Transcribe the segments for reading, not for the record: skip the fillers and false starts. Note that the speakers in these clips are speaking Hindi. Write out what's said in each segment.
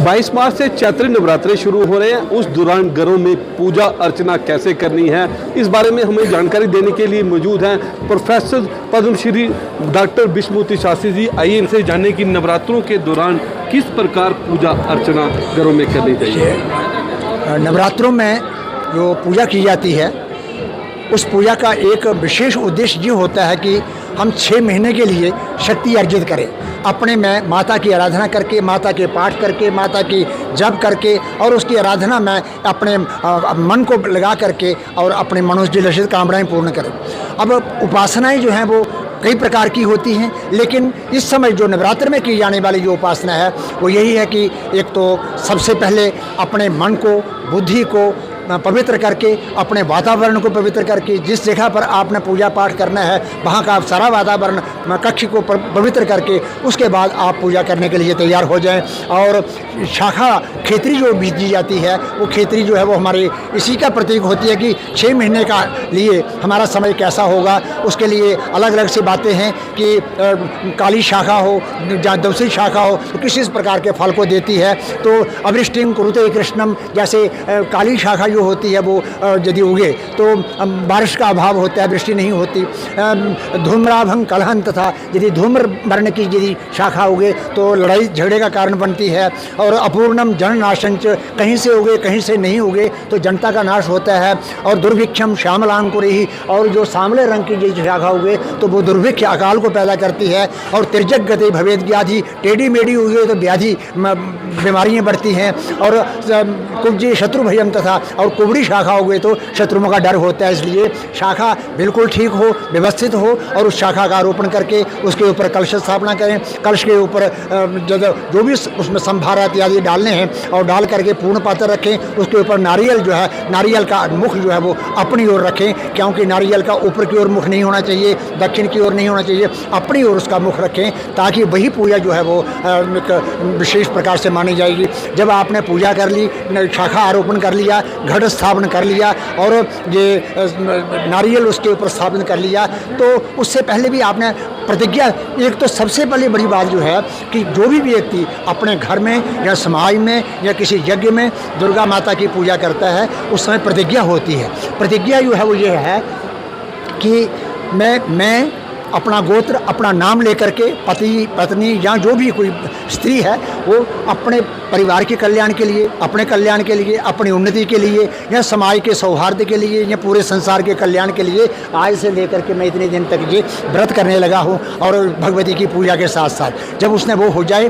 22 मार्च से चैत्री नवरात्रे शुरू हो रहे हैं। उस दौरान घरों में पूजा अर्चना कैसे करनी है, इस बारे में हमें जानकारी देने के लिए मौजूद हैं प्रोफेसर पद्मश्री डॉक्टर विष्णुमूर्ति शास्त्री जी। आइए इनसे जानने की नवरात्रों के दौरान किस प्रकार पूजा अर्चना घरों में करनी चाहिए। नवरात्रों में जो पूजा की जाती है उस पूजा का एक विशेष उद्देश्य ये होता है कि हम 6 महीने के लिए शक्ति अर्जित करें, अपने में माता की आराधना करके, माता के पाठ करके, माता की जप करके और उसकी आराधना में अपने मन को लगा करके और अपने मनोजलषित कामनाएं पूर्ण करें। अब उपासनाएं जो हैं वो कई प्रकार की होती हैं, लेकिन इस समय जो नवरात्र में की जाने वाली जो उपासना है वो यही है कि एक तो सबसे पहले अपने मन को, बुद्धि को पवित्र करके, अपने वातावरण को पवित्र करके, जिस जगह पर आपने पूजा पाठ करना है वहाँ का सारा वातावरण कक्ष को पवित्र करके उसके बाद आप पूजा करने के लिए तैयार हो जाएं। और शाखा खेतरी जो बीजी जाती है वो खेतरी जो है वो हमारे इसी का प्रतीक होती है कि 6 महीने का लिए हमारा समय कैसा होगा। उसके लिए अलग अलग सी बातें हैं कि काली शाखा हो या दूसरी शाखा हो तो किस इस प्रकार के फल को देती है। तो अवृष्टिम कुरुते कृष्णम, जैसे काली शाखा जो होती है वो यदि उगे तो बारिश का अभाव होता है, वृष्टि नहीं होती। धूम्राभंग कलहन, तथा यदि धूम्र वर्ण की यदि शाखा उगे तो लड़ाई झगड़े का कारण बनती है। और अपूर्णम जन नाशंच, कहीं से उगे कहीं से नहीं उगे तो जनता का नाश होता है। और दुर्भिक्षम श्यामलांकुरी, और जो सांवले रंग की यदि शाखा उगे तो वो दुर्भिक्ष अकाल को पैदा करती है। और तिर्जक गति भवेद व्याधि, टेढ़ी मेढ़ी उगे तो व्याधि बीमारियाँ बढ़ती हैं। और कुब्जी शत्रु भयम, तथा और कुबड़ी शाखा हो गई तो शत्रुओं का डर होता है। इसलिए शाखा बिल्कुल ठीक हो, व्यवस्थित हो और उस शाखा का आरोपण करके उसके ऊपर कलश स्थापना करें। कलश के ऊपर जो भी उसमें संभार इत्यादि डालने हैं और डाल करके पूर्ण पात्र रखें। उसके ऊपर नारियल जो है, नारियल का मुख जो है वो अपनी ओर रखें, क्योंकि नारियल का ऊपर की ओर मुख नहीं होना चाहिए, दक्षिण की ओर नहीं होना चाहिए, अपनी ओर उसका मुख रखें, ताकि वही पूजा जो है वो विशेष प्रकार से मानी जाएगी। जब आपने पूजा कर ली, शाखा आरोपण कर लिया, घट स्थापन कर लिया और ये नारियल उसके ऊपर स्थापन कर लिया, तो उससे पहले भी आपने प्रतिज्ञा, एक तो सबसे पहले बड़ी बात जो है कि जो भी व्यक्ति अपने घर में या समाज में या किसी यज्ञ में दुर्गा माता की पूजा करता है उस समय प्रतिज्ञा होती है। प्रतिज्ञा जो है वो ये है कि मैं अपना गोत्र, अपना नाम लेकर के पति पत्नी या जो भी कोई स्त्री है वो अपने परिवार के कल्याण के लिए, अपने कल्याण के लिए, अपनी उन्नति के लिए या समाज के सौहार्द के लिए या पूरे संसार के कल्याण के लिए आज से लेकर के मैं इतने दिन तक ये व्रत करने लगा हूँ। और भगवती की पूजा के साथ साथ जब उसने वो हो जाए,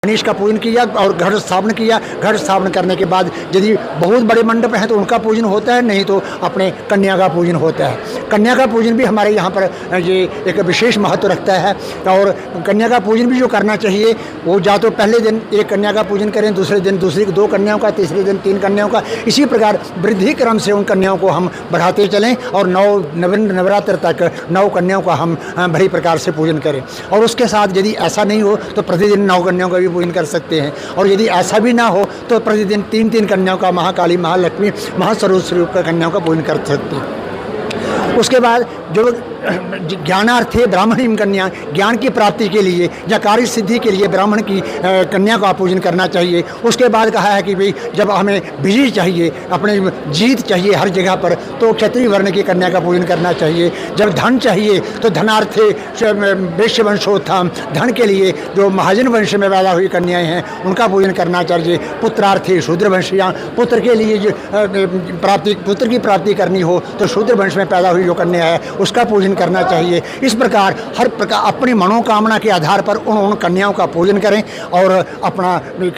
गणेश का पूजन किया और घट स्थापन किया। घट स्थापन करने के बाद यदि बहुत बड़े मंडप हैं तो उनका पूजन होता है, नहीं तो अपने कन्या का पूजन होता है। कन्या का पूजन भी हमारे यहाँ पर ये एक विशेष महत्व रखता है। और कन्या का पूजन भी जो करना चाहिए वो या तो पहले दिन एक कन्या का पूजन करें, दूसरे दिन दूसरी 2 कन्याओं का, तीसरे दिन 3 कन्याओं का, इसी प्रकार वृद्धि क्रम से उन कन्याओं को हम बढ़ाते चलें और नवरात्र तक 9 कन्याओं का हम बड़ी प्रकार से पूजन करें। और उसके साथ यदि ऐसा नहीं हो तो प्रतिदिन 9 कन्याओं का भी पूजन कर सकते हैं। और यदि ऐसा भी ना हो तो प्रतिदिन 3-3 कन्याओं का, महाकाली, महालक्ष्मी, महास्वरूप स्वरूप का कन्याओं का पूजन कर सकते हैं। उसके बाद जो ज्ञानार्थे ब्राह्मणी कन्या, ज्ञान की प्राप्ति के लिए या कार्य सिद्धि के लिए ब्राह्मण की कन्या का पूजन करना चाहिए। उसके बाद कहा है कि भाई जब हमें विजय चाहिए, अपने जीत चाहिए हर जगह पर, तो क्षत्रिय वर्ण की कन्या का पूजन करना चाहिए। जब धन चाहिए तो धनार्थे वैश्य वंशोत्थान, धन के लिए जो महाजन वंश में पैदा हुई कन्याएं हैं उनका पूजन करना चाहिए। पुत्रार्थे शूद्र वंशियाँ, पुत्र के लिए पुत्र की प्राप्ति करनी हो तो शूद्र वंश में पैदा हुई जो कन्या है उसका पूजन करना चाहिए। इस प्रकार हर प्रकार अपनी मनोकामना के आधार पर उन कन्याओं का पूजन करें और अपना एक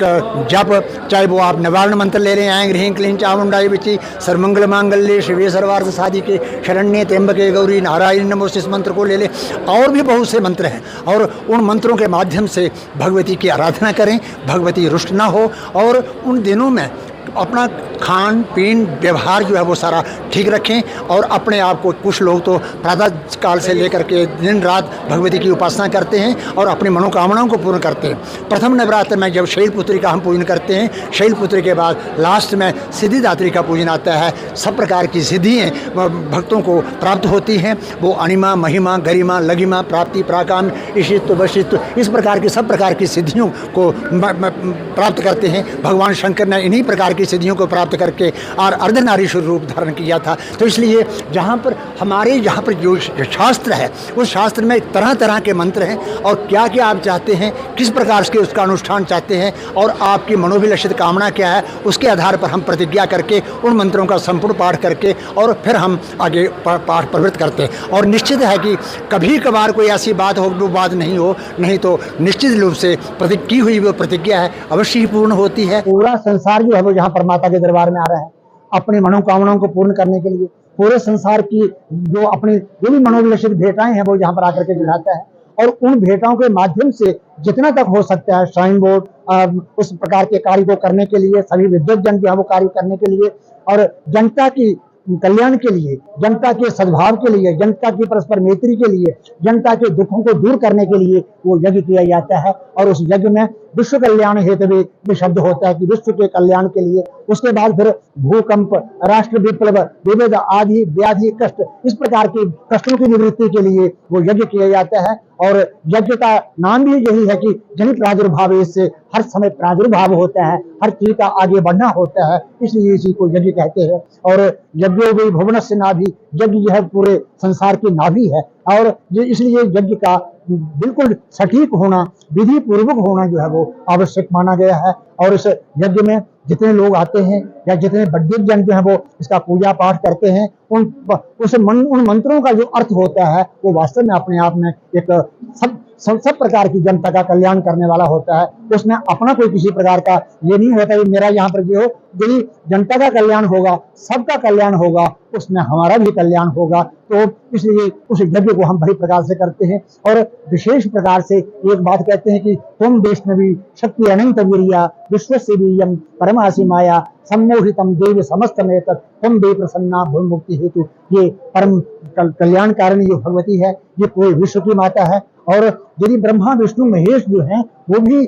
जप, चाहे वो आप निवारण मंत्र ले लें, ऐं ह्रीं क्लीं चामुंडाय विचि सर्वमंगल मांगल्ये शिवे सर्वार्थ साधिके शरण्ये त्र्यंबके गौरी नारायणी नमोस्तुते, इस मंत्र को ले लें। और भी बहुत से मंत्र हैं और उन मंत्रों के माध्यम से भगवती की आराधना करें, भगवती रुष्ट ना हो। और उन दिनों में अपना खान पीन व्यवहार जो है वो सारा ठीक रखें और अपने आप को, कुछ लोग तो प्रातः काल से लेकर के दिन रात भगवती की उपासना करते हैं और अपनी मनोकामनाओं को पूर्ण करते हैं। प्रथम नवरात्र में जब शैलपुत्री का हम पूजन करते हैं, शैलपुत्री के बाद लास्ट में सिद्धिदात्री का पूजन आता है। सब प्रकार की सिद्धियाँ भक्तों को प्राप्त होती हैं। वो अणिमा, महिमा, गरिमा, लघिमा, प्राप्ति, प्राकाम, ईशित्व, वशित्व, इस प्रकार की सब प्रकार की सिद्धियों को प्राप्त करते हैं। भगवान शंकर ने इन्हीं प्रकार की सिद्धियों को प्राप्त करके और अर्धनारीश्वर रूप धारण किया था। तो इसलिए जहाँ पर हमारे यहाँ पर जो शास्त्र है, उस शास्त्र में तरह तरह के मंत्र हैं और क्या क्या आप चाहते हैं, किस प्रकार से उसका अनुष्ठान चाहते हैं और आपकी मनोभिलषित कामना क्या है, उसके आधार पर हम प्रतिज्ञा करके उन मंत्रों का संपूर्ण पाठ करके और फिर हम आगे पाठ प्रवृत्त करते हैं। और निश्चित है कि कभी कभार कोई ऐसी बात हो, वो बात नहीं हो, नहीं तो निश्चित रूप से की हुई वो प्रतिज्ञा है अवश्य ही पूर्ण होती है। पूरा संसार जो है वो यहाँ पर माता के दरबार में आ रहा है अपनी मनोकामनाओं को पूर्ण करने के लिए। पूरे संसार की जो भी मनोभिलषित भेंटाएं हैं वो यहाँ पर आकर के चढ़ाता है और उन भेंटाओं के माध्यम से जितना तक हो सकता है श्राइन बोर्ड उस प्रकार के कार्य को करने के लिए, सभी विद्वत जन जो है वो कार्य करने के लिए और जनता की कल्याण के लिए, जनता के सद्भाव के लिए, जनता की परस्पर मैत्री के लिए, जनता के दुखों को दूर करने के लिए वो यज्ञ किया जाता है। और उस यज्ञ में विश्व कल्याण हेतु भी शब्द होता है कि विश्व के कल्याण के लिए। उसके बाद फिर भूकंप, राष्ट्र विप्लव, विविध आदि व्याधि कष्ट, इस प्रकार के कष्टों की निवृत्ति के लिए वो यज्ञ किया जाता है। और यज्ञ का नाम भी यही है कि जन प्रादुर्भाव, इससे हर समय प्रादुर्भाव होता है, हर चीज का आगे बढ़ना होता है, इसलिए इसी को यज्ञ कहते हैं। और यज्ञो वै भुवनस्य नाभि, यज्ञ जो है पूरे संसार की नाभि है और इसलिए यज्ञ का बिल्कुल सटीक होना, विधि पूर्वक होना जो है वो आवश्यक माना गया है। और इस यज्ञ में जितने लोग आते हैं या जितने बड्ढे जन जो है वो इसका पूजा पाठ करते हैं, उन मंत्रों का जो अर्थ होता है वो वास्तव में अपने आप में एक सब प्रकार की जनता का कल्याण करने वाला होता है। उसमें अपना कोई किसी प्रकार का ये नहीं होता कि मेरा यहाँ पर जो हो, यदि जनता का कल्याण होगा, सबका कल्याण होगा, उसमें हमारा भी कल्याण होगा। तो इसलिए उस यज्ञ को हम बड़ी प्रकार से करते हैं और विशेष प्रकार से एक बात कहते हैं कि तुम वैष्णवी शक्ति अनंत वीर्या विश्वस्य वीर्यम परमासी माया सम्मोहितम देव समस्तमेत तुम दे प्रसन्ना भूल मुक्ति हेतु। ये परम कल्याणकारिणी जो भगवती है, ये पूरे विश्व की माता है। और यदि ब्रह्मा विष्णु महेश जो हैं वो भी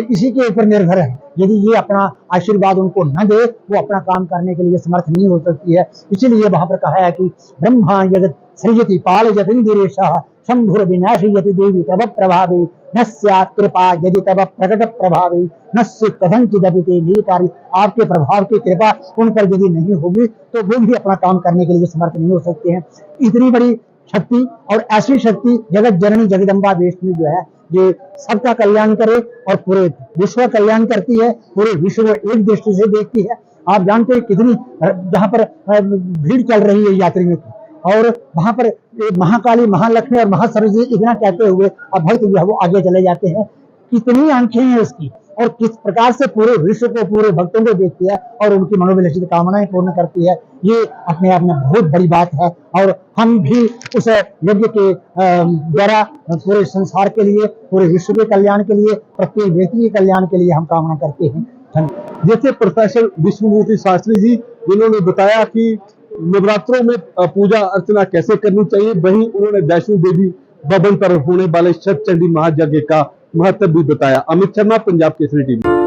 इसी के ऊपर निर्भर है। यदि ये अपना आशीर्वाद उनको न दे, वो अपना काम करने के लिए समर्थ नहीं हो सकती है। इसीलिए वहां पर कहा है कि ब्रह्मा जगत सृजति पालयति इंद्रियशः शंभुर विनाशयति देवी तव प्रभावे न स्यात् कृपा यदि तव प्रकट प्रभावे न स्यात् कथंचिदपि ते नीतारि। आपके प्रभाव की कृपा उन पर यदि नहीं होगी तो वो भी अपना काम करने के लिए समर्थ नहीं हो सकते हैं। इतनी बड़ी शक्ति और ऐसी शक्ति जगत जननी जगदम्बा वैष्णवी जो है, ये सबका कल्याण करे और पूरे विश्व का कल्याण करती है, पूरे विश्व को एक दृष्टि से देखती है। आप जानते हैं कितनी जहाँ पर भीड़ चल रही है यात्रियों की, और वहां पर महाकाली, महालक्ष्मी और महासरस्वती इतना कहते हुए अब भक्त जो है वो आगे चले जाते हैं। कितनी आंखें हैं उसकी और किस प्रकार से पूरे विश्व को, पूरे भक्तों को देखती है और उनकी मनोभिलषित कामनाएं पूर्ण करती है। ये अपने आप में बहुत बड़ी बात है और हम भी उस यज्ञ के द्वारा पूरे संसार के लिए, पूरे विश्व के कल्याण के लिए, प्रत्येक व्यक्ति के कल्याण के लिए हम कामना करते हैं। जैसे प्रोफेसर विष्णुमूर्ति शास्त्री जी जिन्होंने बताया कि नवरात्रों में पूजा अर्चना कैसे करनी चाहिए, वहीं उन्होंने वैष्णो देवी भवन पर होने वाले शत चंडी महायज्ञ का महत्व भी बताया। अमित शर्मा, पंजाब केसरी टीवी।